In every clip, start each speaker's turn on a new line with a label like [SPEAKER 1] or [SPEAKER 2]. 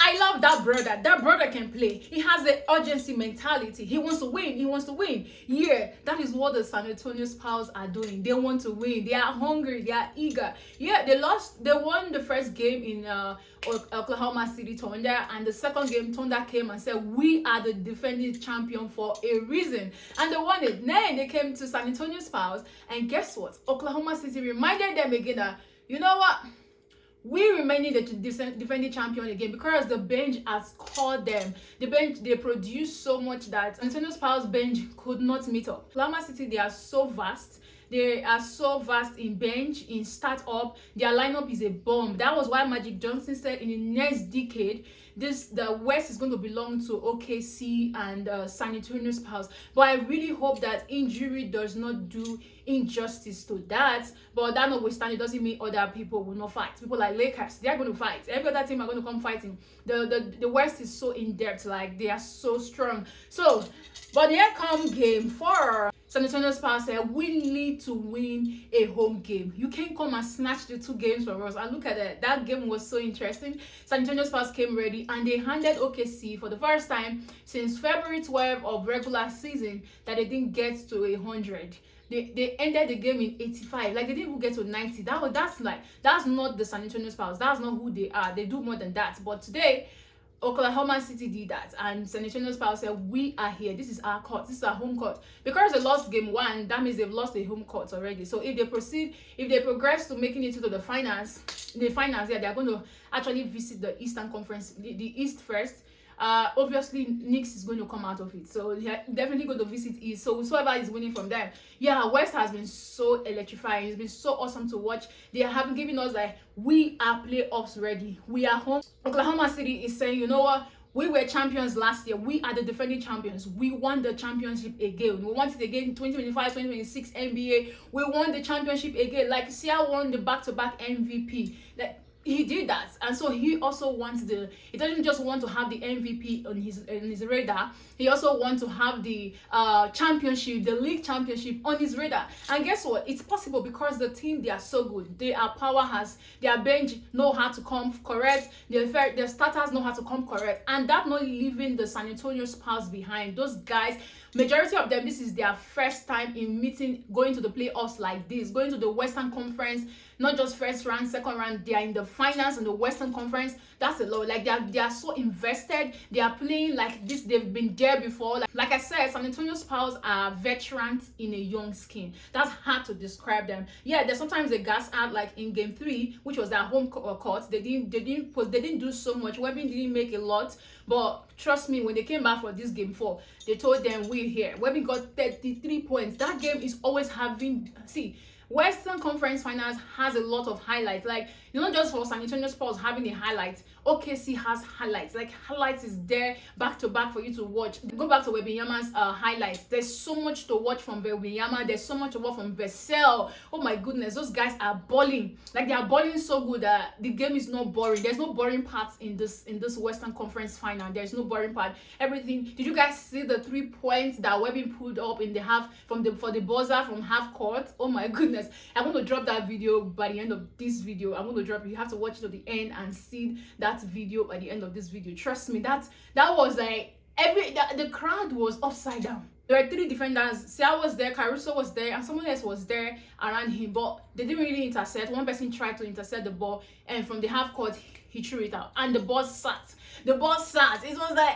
[SPEAKER 1] I love that brother. That brother can play. He has the urgency mentality. He wants to win. He wants to win. Yeah, that is what the San Antonio Spurs are doing. They want to win. They are hungry. They are eager. Yeah, they lost. They won the first game in Oklahoma City Thunder, and the second game Thunder came and said, we are the defending champion for a reason, and they won it. Then they came to San Antonio Spurs, and guess what? Oklahoma City reminded them again that, you know what, we remaining the defending champion again, because the bench has called them. The bench, they produced so much that San Antonio Spurs bench could not meet up. Oklahoma City, they are so vast. They are so vast in bench, in startup. Their lineup is a bomb. That was why Magic Johnson said in the next decade, the West is going to belong to OKC and San Antonio Spurs. But I really hope that injury does not do injustice to that. But that notwithstanding, it doesn't mean other people will not fight. People like Lakers, they are going to fight. Every other team are going to come fighting. The West is so in depth, like they are so strong. So, but here come game 4. San Antonio Spurs said, we need to win a home game. You can't come and snatch the 2 games from us. And look at that. That game was so interesting. San Antonio Spurs came ready, and they handed OKC for the first time since February 12 of regular season that they didn't get to 100. They ended the game in 85. Like, they didn't even get to 90. That's not the San Antonio Spurs. That's not who they are. They do more than that. But today, Oklahoma City did that, and San Antonio Spurs said, we are here. This is our court. This is our home court. Because they lost game 1, that means they've lost the home court already. So if they progress to making it to the finals, yeah, they're going to actually visit the Eastern Conference, the East first. Obviously Knicks is going to come out of it, so they're definitely going to visit East. So whoever is winning from them, yeah, West has been so electrifying. It's been so awesome to watch. They have given us like, we are playoffs ready, we are home. Oklahoma City is saying, you know what, we were champions last year. We are the defending champions. We won the championship again. We want it again in 2025, 2026 NBA. We won the championship again. Like Sia won the back-to-back MVP. Like, he did that, and so he also wants he doesn't just want to have the MVP on his radar. He also wants to have the championship, the league championship on his radar. And guess what? It's possible because the team, they are so good. They are powerhouse. Their bench know how to come correct. Their starters know how to come correct, and that not leaving the San Antonio Spurs behind. Those guys, majority of them, this is their first time in going to the playoffs like this, going to the Western Conference. Not just first round, second round, they are in the finals in the Western Conference. That's a lot. Like, they are so invested. They are playing like this. They've been there before. Like I said, San Antonio Spurs are veterans in a young skin. That's hard to describe them. Yeah, there's sometimes they gas out, like in game 3, which was their home court. They didn't do so much. Webby didn't make a lot, but trust me, when they came back for this game 4, they told them, we're here. Webby got 33 points. That game is always having, Western Conference Finals has a lot of highlights. Like, you know, just for San Antonio Spurs having the highlights, OKC has highlights. Like, highlights is there back to back for you to watch. Go back to Wembanyama's highlights. There's so much to watch from Wembanyama. There's so much to watch from Vassell. Oh my goodness, those guys are balling. Like, they are balling so good that the game is not boring. There's no boring parts in this Western Conference Final. There's no boring part. Everything. Did you guys see the 3 points that Webby pulled up in the half for the buzzer from half court? Oh my goodness. I'm going to drop that video by the end of this video. I'm going to drop it. You have to watch it to the end and see that video by the end of this video. Trust me, that was like the crowd was upside down. There were 3 defenders. Sia was there, Caruso was there, and someone else was there around him, but they didn't really intercept. One person tried to intercept the ball, and from the half court he threw it out, and the ball sat. It was like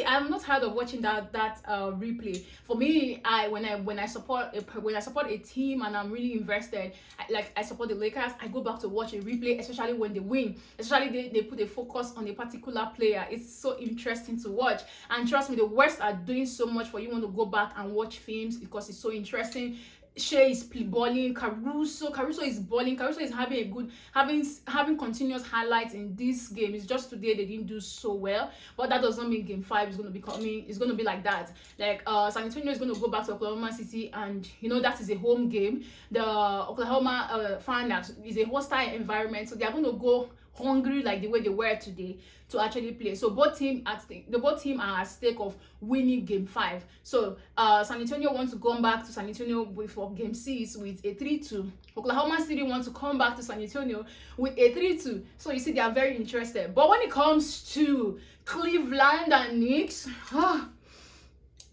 [SPEAKER 1] I'm not tired of watching that replay. For me, when I support a team and I'm really invested, I support the Lakers, I go back to watch a replay, especially when they win. Especially they put a focus on a particular player. It's so interesting to watch. And trust me, the West are doing so much for you want to go back and watch films because it's so interesting. Shea is balling. Caruso is balling. Caruso is having continuous highlights in this game. It's just today they didn't do so well, but that does not mean game 5 is going to be coming. It's going to be like that. Like San Antonio is going to go back to Oklahoma City, and you know that is a home game. The Oklahoma fans is a hostile environment, so they are going to go hungry like the way they were today to actually play. So both team are at stake of winning game 5. So San Antonio wants to come back to San Antonio for game 6 with a 3-2. Oklahoma City wants to come back to San Antonio with a 3-2. So you see, they are very interested. But when it comes to Cleveland and Knicks,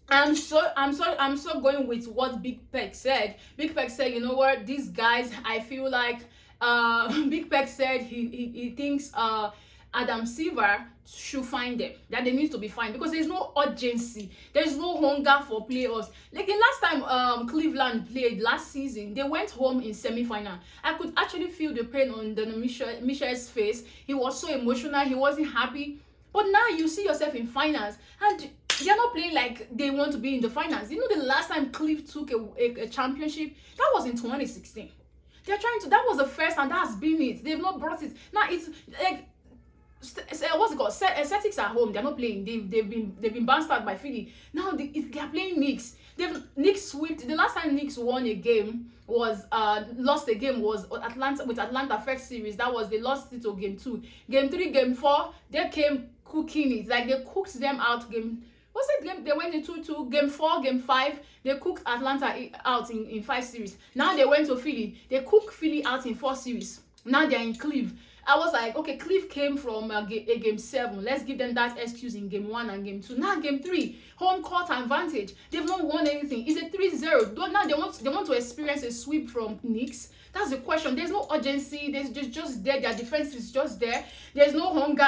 [SPEAKER 1] I'm so going with what Big Peck said. Big Peck said, you know what, these guys, I feel like Big Peck said he thinks Adam Silver should find them, that they need to be fined, because there's no urgency, there's no hunger for playoffs. Like the last time Cleveland played last season, they went home in semi-final. I could actually feel the pain on Michel's face. He was so emotional, he wasn't happy. But now you see yourself in finals, and they're not playing like they want to be in the finals. You know, the last time Cleve took a championship, that was in 2016. They're trying to, that was the first, and that's been it. They've not brought it. Now it's like, what's it called? Celtics are home. They're not playing. They've been bounced out by Philly. Now they're playing Knicks. Knicks swept. The last time Knicks won a game was lost a game was Atlanta first series. That was, they lost it to game 2. Game 3, game 4, they came cooking it. Like they cooked them out. They went in 2-2. Game 4, game 5, they cooked Atlanta out in 5 series. Now they went to Philly. They cooked Philly out in 4 series. Now they're in Cleve. I was like, okay, Cleve came from a game 7. Let's give them that excuse in game 1 and game 2. Now game 3, home court advantage. They've not won anything. It's a 3-0. Now they want to experience a sweep from Knicks. That's the question. There's no urgency. There's just there. Their defense is just there. There's no hunger.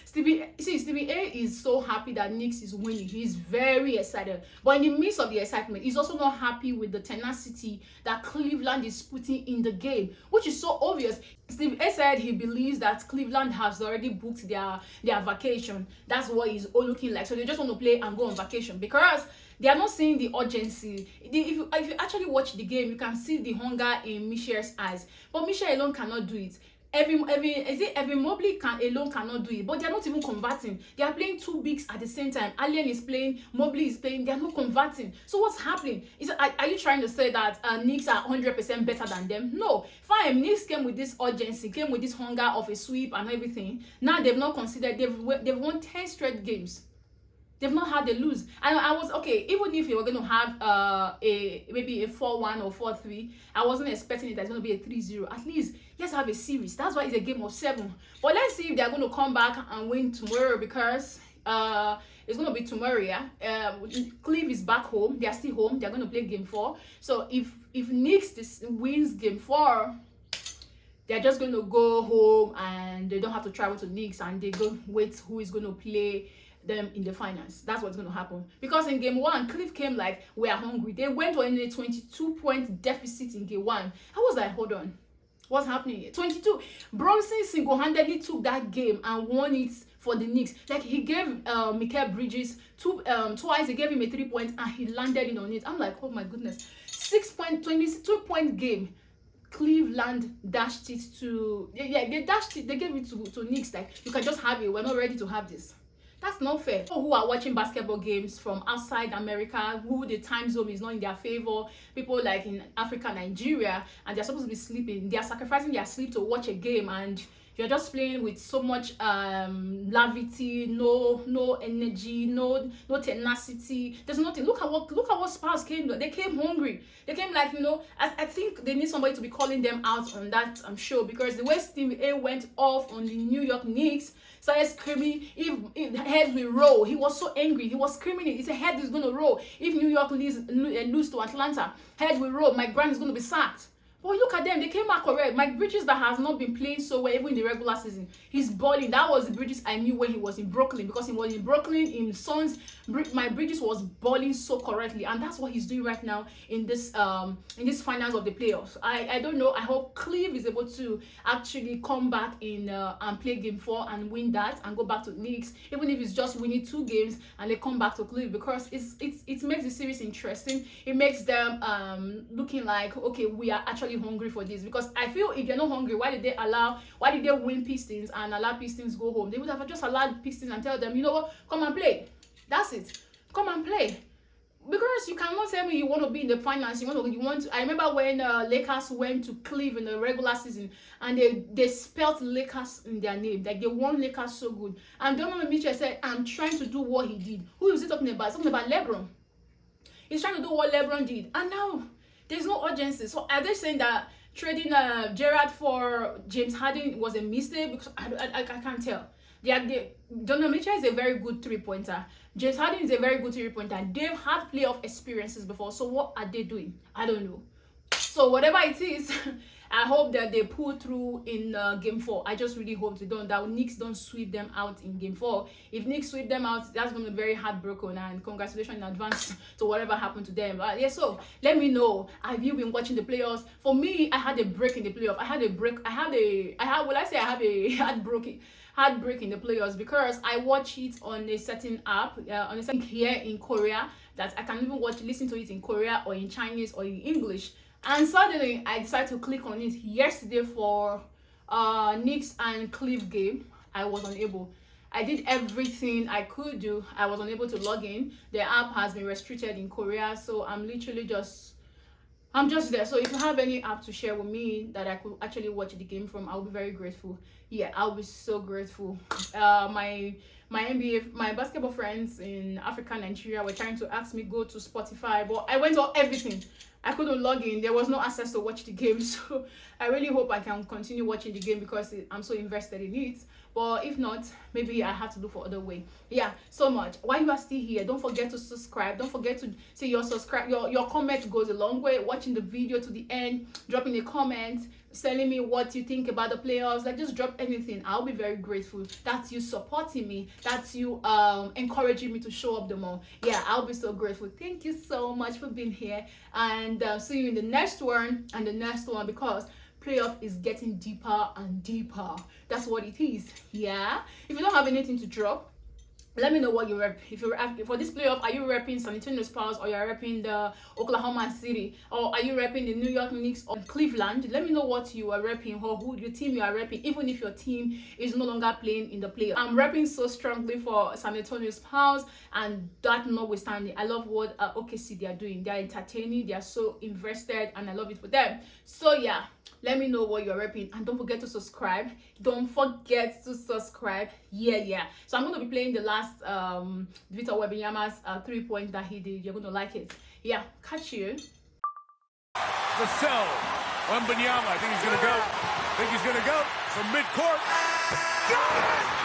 [SPEAKER 1] Stevie A is so happy that Knicks is winning. He's very excited. But in the midst of the excitement, he's also not happy with the tenacity that Cleveland is putting in the game, which is so obvious. Steve A said he believes that Cleveland has already booked their vacation. That's what it's all looking like. So they just want to play and go on vacation, because they are not seeing the urgency. If you actually watch the game, you can see the hunger in Michel's eyes. But Michel alone cannot do it. Evan Mobley alone cannot do it, but they are not even converting. They are playing 2 bigs at the same time. Allen is playing, Mobley is playing. They are not converting. So what's happening? Are you trying to say that Knicks are 100% better than them? No. Fine, Knicks came with this urgency, came with this hunger of a sweep and everything. Now they've not considered. They've won 10 straight games. They've not had a lose. And I was okay, even if you were going to have maybe a 4-1 or 4-3, I wasn't expecting it that's going to be a 3-0. At least let's have a series. That's why it's a game of 7. But let's see if they're going to come back and win tomorrow, because it's going to be tomorrow. Yeah, Cleve is back home. They are still home. They're going to play game 4. So if Knicks wins game 4, they're just going to go home and they don't have to travel to Knicks, and they go wait who is going to play them in the finals. That's what's going to happen, because in game 1, Cleve came like, we are hungry. They went on a 22-point deficit in game 1. I was like, hold on, what's happening here? 22. Bronson single-handedly took that game and won it for the Knicks. Like, he gave Mikal Bridges twice. He gave him a 3-point and he landed it on it. I'm like, oh my goodness. 6-point, 22-point game. Cleveland dashed it to, they dashed it. They gave it to Knicks. Like, you can just have it. We're not ready to have this. That's not fair. People who are watching basketball games from outside America, who the time zone is not in their favor, people like in Africa, Nigeria, and they're supposed to be sleeping, they are sacrificing their sleep to watch a game, and you're just playing with so much levity, no energy, no tenacity. There's nothing. Look at what Spurs came. They came hungry. They came like, you know, I think they need somebody to be calling them out on that show, because the way Steve A went off on the New York Knicks, started screaming, if head will roll. He was so angry. He was screaming it. He said head is going to roll. If New York lose to Atlanta, head will roll. Mike Brown is going to be sacked. But look at them. They came out correct. Mike Bridges, that has not been playing so well even in the regular season, he's balling. That was the Bridges I knew when he was in Brooklyn, because he was in Brooklyn in Suns. Mike Bridges was balling so correctly, and that's what he's doing right now in this finals of the playoffs. I don't know. I hope Cleve is able to actually come back in and play game 4 and win that and go back to Knicks, even if it's just winning 2 games and they come back to Cleve, because it makes the series interesting. It makes them looking like, okay, we are actually hungry for this. Because I feel if they're not hungry, why did they win Pistons and allow Pistons go home? They would have just allowed Pistons and tell them, you know what, come and play. That's it. Come and play. Because you cannot tell me you want to be in the finals. I remember when Lakers went to Cleveland in the regular season, and they spelt Lakers in their name. Like, they won Lakers so good. And Donovan Mitchell said, I'm trying to do what he did. Who is he talking about? He's talking about LeBron. He's trying to do what LeBron did. And now there's no urgency. So are they saying that trading Gerrard for James Harden was a mistake? Because I can't tell. Donovan Mitchell is a very good three-pointer. James Harden is a very good three-pointer. They've had playoff experiences before. So what are they doing? I don't know. So whatever it is, I hope that they pull through in game 4. I just really hope they don't. That Knicks don't sweep them out in game 4. If Knicks sweep them out, that's going to be very heartbroken. And congratulations in advance to whatever happened to them. Yeah, so let me know. Have you been watching the playoffs? For me, I had a break in the playoff. I have a heartbreak in the playoffs because I watch it on a certain app, on a certain here in Korea, that I can even listen to it in Korea or in Chinese or in English. And suddenly I decided to click on it yesterday for Knicks and Cleve game. I was unable. I did everything I could do. I was unable to log in. The app has been restricted in Korea, so I'm just there. So if you have any app to share with me that I could actually watch the game from, I'll be very grateful. Yeah, I'll be so grateful. My NBA, my basketball friends in Africa, Nigeria were trying to ask me go to Spotify, but I went on everything. I couldn't log in. There was no access to watch the game. So I really hope I can continue watching the game because I'm so invested in it. But if not, maybe I have to look for other way. Yeah, so much. While you are still here, don't forget to subscribe. Don't forget to say your comment goes a long way. Watching the video to the end, dropping a comment, telling me what you think about the playoffs. Like, just drop anything. I'll be very grateful. That's you supporting me. That's you encouraging me to show up the more. Yeah, I'll be so grateful. Thank you so much for being here, and see you in the next one and the next one, because playoff is getting deeper and deeper. That's what it is. Yeah, if you don't have anything to drop, let me know what you rep. If you're for this playoff, are you repping San Antonio Spurs, or you're repping the Oklahoma City, or are you repping the New York Knicks or Cleveland? Let me know what you are repping, or who your team you are repping, even if your team is no longer playing in the playoff. I'm repping so strongly for San Antonio Spurs, and that notwithstanding, I love what OKC they are doing. They are entertaining, they are so invested, and I love it for them. So yeah, let me know what you're repping, and don't forget to subscribe. Don't forget to subscribe. Yeah. So I'm going to be playing the last Victor Wembanyama's 3-point that he did. You're going to like it. Yeah, catch you.
[SPEAKER 2] Vassell, Wembanyama, I think he's going to go from midcourt. Got it!